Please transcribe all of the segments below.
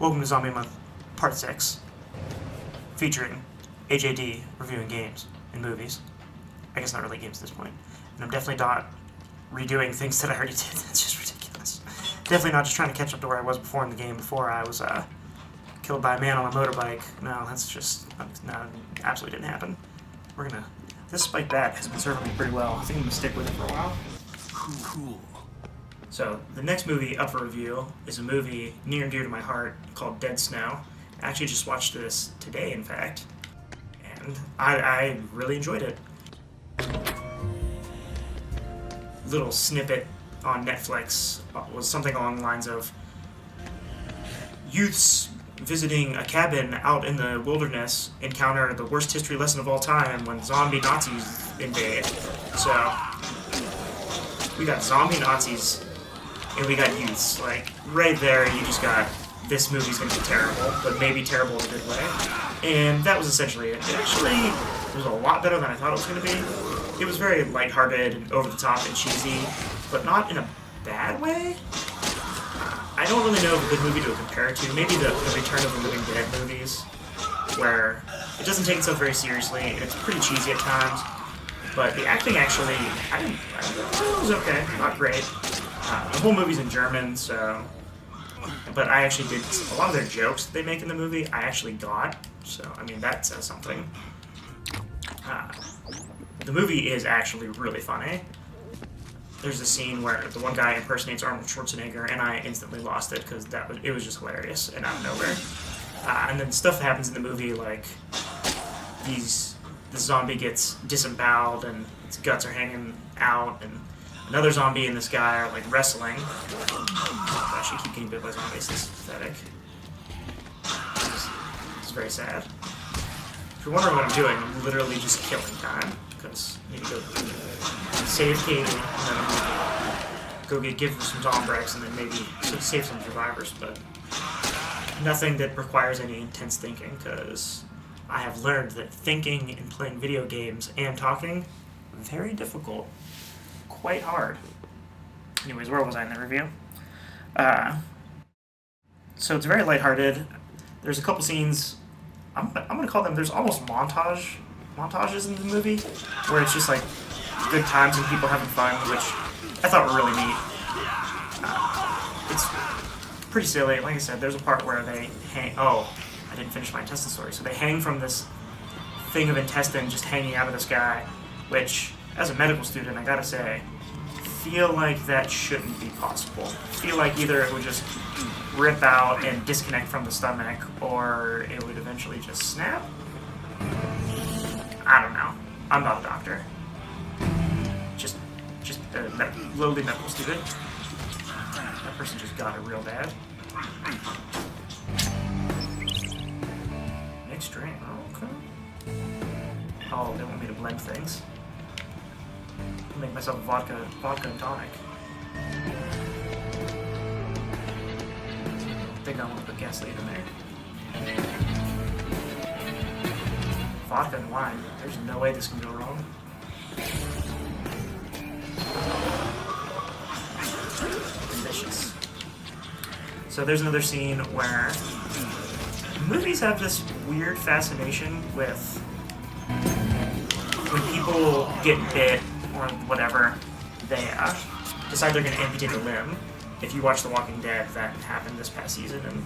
Welcome to Zombie Month, Part 6, featuring AJD reviewing games and movies. I guess not really games at this point. And I'm definitely not redoing things that I already did. That's just ridiculous. Definitely not just trying to catch up to where I was before in the game, before I was killed by a man on a motorbike. No, that's just, no, absolutely didn't happen. This spike bat has been serving me pretty well. I think I'm going to stick with it for a while. Cool. So, the next movie up for review is a movie near and dear to my heart called Dead Snow. I actually just watched this today, in fact, and I really enjoyed it. Little snippet on Netflix was something along the lines of youths visiting a cabin out in the wilderness encounter the worst history lesson of all time when zombie Nazis invade. So, we got zombie Nazis and we got youths. Like, right there, you just got, this movie's gonna be terrible, but maybe terrible in a good way. And that was essentially it. It actually was a lot better than I thought it was gonna be. It was very lighthearted and over the top and cheesy, but not in a bad way. I don't really know of a good movie to compare it to. Maybe the Return of the Living Dead movies, where it doesn't take itself very seriously, and it's pretty cheesy at times. But the acting actually, it was okay, not great. The whole movie's in German, so... But I actually did... A lot of their jokes that they make in the movie, I actually got. So, I mean, that says something. The movie is actually really funny. There's a scene where the one guy impersonates Arnold Schwarzenegger, and I instantly lost it, because it was just hilarious, and out of nowhere. And then stuff happens in the movie, like... The zombie gets disemboweled, and its guts are hanging out, and... Another zombie and this guy are, like, wrestling. Oh, gosh, you keep getting bit by zombies. This is pathetic. It's very sad. If you're wondering what I'm doing, I'm literally just killing time. Because I need to go save Katie, and then I'm gonna give her some Zombrex, and then maybe save some survivors. But nothing that requires any intense thinking, because I have learned that thinking and playing video games and talking, very difficult. Quite hard. Anyways, where was I in the review? So it's very lighthearted. There's a couple scenes, I'm gonna call them, there's almost montages in the movie, where it's just like good times and people having fun, which I thought were really neat. It's pretty silly. Like I said, there's a part where they hang, I didn't finish my intestine story. So they hang from this thing of intestine just hanging out of the sky, which, as a medical student, I gotta say, feel like that shouldn't be possible. Feel like either it would just rip out and disconnect from the stomach, or it would eventually just snap. I don't know. I'm not a doctor. Just a lowly medical student. That person just got it real bad. Mixed drink. Oh, okay. Oh, they want me to blend things. Make myself vodka and tonic. I think I want to put gasoline in there. Vodka and wine. There's no way this can go wrong. Delicious. So there's another scene where movies have this weird fascination with when people get bit or whatever, they decide they're going to amputate a limb. If you watch The Walking Dead, that happened this past season, and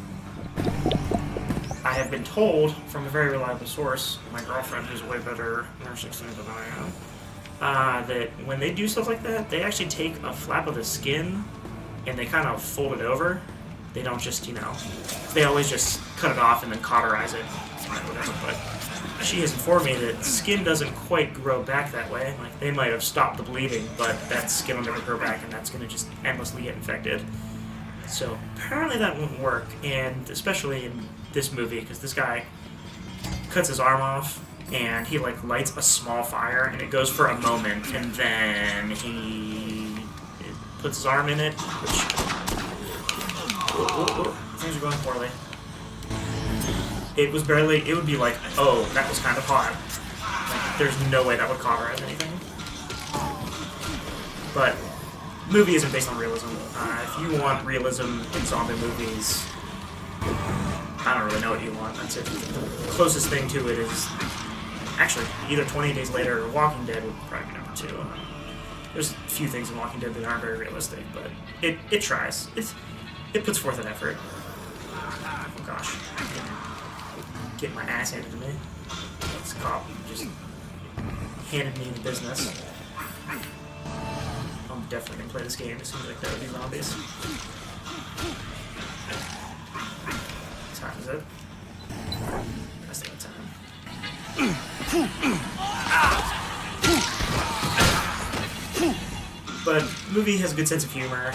I have been told from a very reliable source, my girlfriend, who's a way better nursing student than I am, that when they do stuff like that, they actually take a flap of the skin and they kind of fold it over. They don't just, they always just cut it off and then cauterize it, or whatever, but she has informed me that skin doesn't quite grow back that way. Like, they might have stopped the bleeding, but that skin will never grow back, and that's going to just endlessly get infected. So apparently that won't work, and especially in this movie, because this guy cuts his arm off, and he, like, lights a small fire, and it goes for a moment, and then he puts his arm in it, which... Things are going poorly. It would be like, oh, that was kind of hot. Like, there's no way that would cauterize anything. But the movie isn't based on realism. If you want realism in zombie movies, I don't really know what you want. That's it. The closest thing to it is actually either 28 Days Later or Walking Dead would probably be number 2. There's a few things in Walking Dead that aren't very realistic, but it tries. It puts forth an effort. Oh gosh. Getting my ass handed to me. This cop just handed me the business. I'm definitely gonna play this game. It seems like there would be zombies. What time is it? Best of the time. But the movie has a good sense of humor.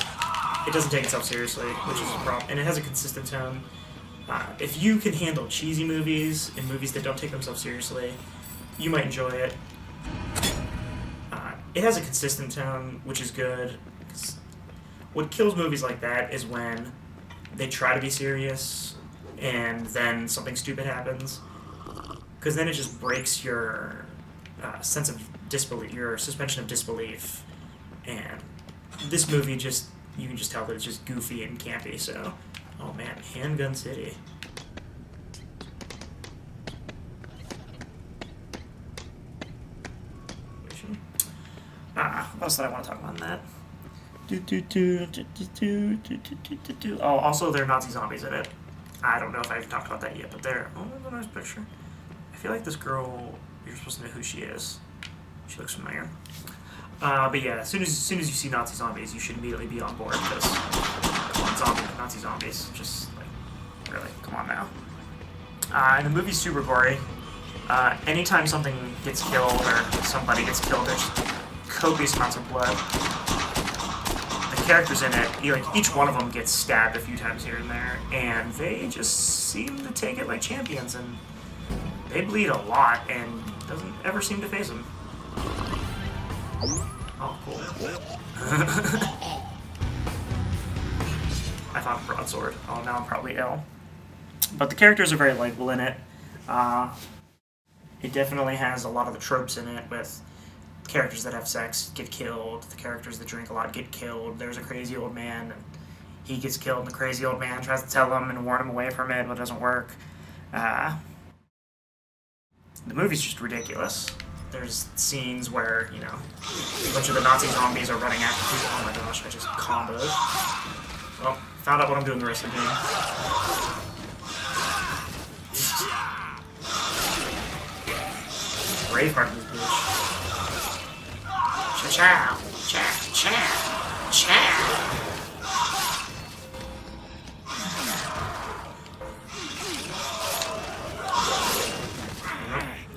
It doesn't take itself seriously, which is a problem, and it has a consistent tone. If you can handle cheesy movies and movies that don't take themselves seriously, you might enjoy it. It has a consistent tone, which is good. What kills movies like that is when they try to be serious and then something stupid happens, because then it just breaks your sense of disbelief, your suspension of disbelief. And this movie you can just tell that it's just goofy and campy. So, oh man, Handgun City. What else did I want to talk about in that? Oh, also there are Nazi zombies in it. I don't know if I've talked about that yet, but there's a nice picture. I feel like this girl, you're supposed to know who she is. She looks familiar. But yeah, as soon as you see Nazi zombies, you should immediately be on board, because come on, Nazi zombies, just like, really, come on now. And the movie's super gory. Anytime something gets killed or somebody gets killed, there's copious amounts of blood. The characters in it, each one of them gets stabbed a few times here and there, and they just seem to take it like champions, and they bleed a lot, and it doesn't ever seem to faze them. Oh, cool. I found a broadsword. Oh, now I'm probably ill. But the characters are very likable in it. It definitely has a lot of the tropes in it, with characters that have sex get killed, the characters that drink a lot get killed. There's a crazy old man, and he gets killed, and the crazy old man tries to tell him and warn him away from it, but it doesn't work. The movie's just ridiculous. There's scenes where, a bunch of the Nazi zombies are running after people. Oh my gosh, I just comboed. Well, found out what I'm doing the rest of the game. Braveheart this bitch. Cha-chow, cha-chow, chow.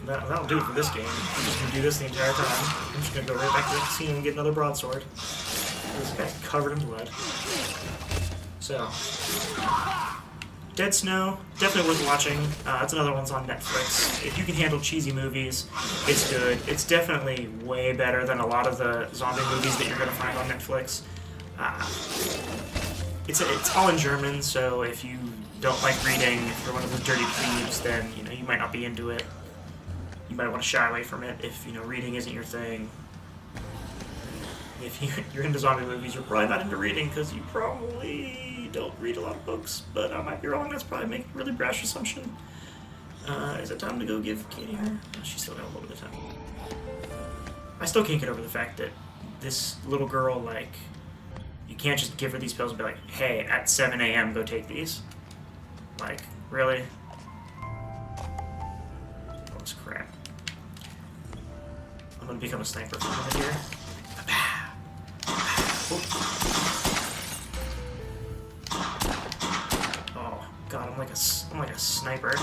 That'll do it for this game. I'm just gonna do this the entire time. I'm just gonna go right back to the casino and get another broadsword. This guy's covered in blood. So, Dead Snow, definitely worth watching. It's another one's on Netflix. If you can handle cheesy movies, it's good. It's definitely way better than a lot of the zombie movies that you're gonna find on Netflix. It's all in German, so if you don't like reading, if you're one of those dirty plebes, then you might not be into it. You might want to shy away from it if reading isn't your thing. If you're into zombie movies, you're probably not into reading, because you probably don't read a lot of books. But I might be wrong. That's probably making a really brash assumption. Is it time to go give Katie her? Oh, she's still got a little bit of time. I still can't get over the fact that this little girl, you can't just give her these pills and be like, hey, at 7 a.m. go take these. Like, really? Oh, this crap. I'm gonna become a sniper for a minute here. Oh god, I'm like a sniper.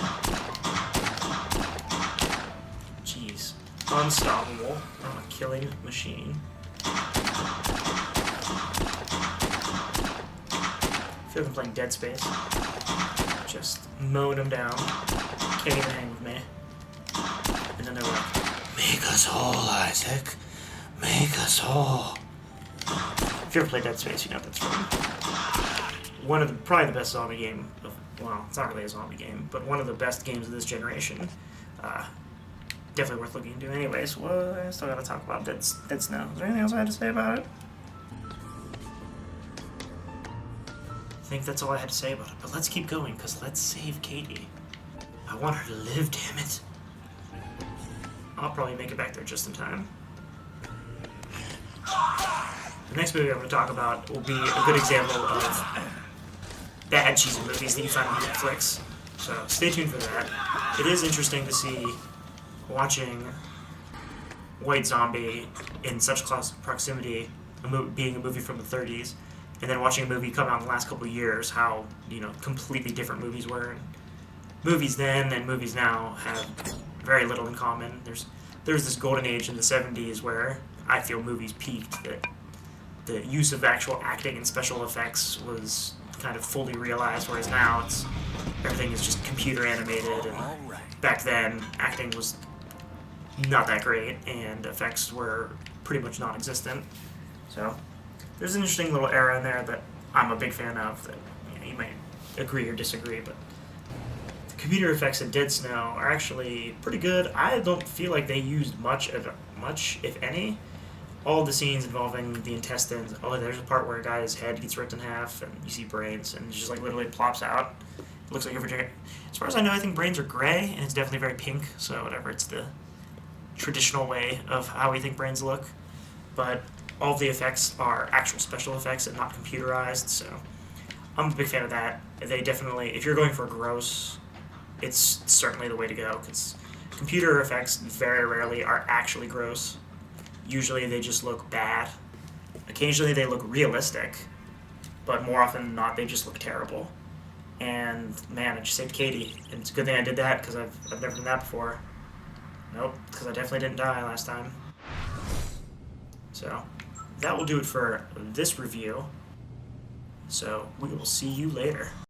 Jeez, unstoppable. I'm a killing machine. I feel like I'm playing Dead Space. Just mowing them down. Can't even hang with me. And then they're like, "Make us whole, Isaac. Make us whole." If you ever played Dead Space, you know what that's from. Probably the best zombie game well, it's not really a zombie game, but one of the best games of this generation. Definitely worth looking into. Anyways, well, I still gotta talk about Dead Snow. Is there anything else I had to say about it? think that's all I had to say about it. But let's keep going, because let's save Katie. I want her to live, damn it. I'll probably make it back there just in time. The next movie I'm going to talk about will be a good example of bad cheesy movies that you find on Netflix. So stay tuned for that. It is interesting to see, watching White Zombie in such close proximity, being a movie from the 30s, and then watching a movie come out in the last couple of years, how, completely different movies were. And movies then and movies now have very little in common. There's this golden age in the 70s where I feel movies peaked, that the use of actual acting and special effects was kind of fully realized, whereas now everything is just computer animated, and back then acting was not that great and effects were pretty much non-existent. So there's an interesting little era in there that I'm a big fan of, that you might agree or disagree, but the computer effects in Dead Snow are actually pretty good. I don't feel like they used much, if any. All the scenes involving the intestines. Oh, there's a part where a guy's head gets ripped in half, and you see brains, and it just literally plops out. It looks like a vagina. As far as I know, I think brains are gray, and it's definitely very pink. So whatever, it's the traditional way of how we think brains look. But all of the effects are actual special effects and not computerized. So I'm a big fan of that. They definitely, if you're going for gross, it's certainly the way to go, because computer effects very rarely are actually gross. Usually they just look bad. Occasionally they look realistic, but more often than not they just look terrible. And man, I just saved Katie, and it's a good thing I did that, because I've never done that before. Nope, because I definitely didn't die last time. So that will do it for this review. So we will see you later.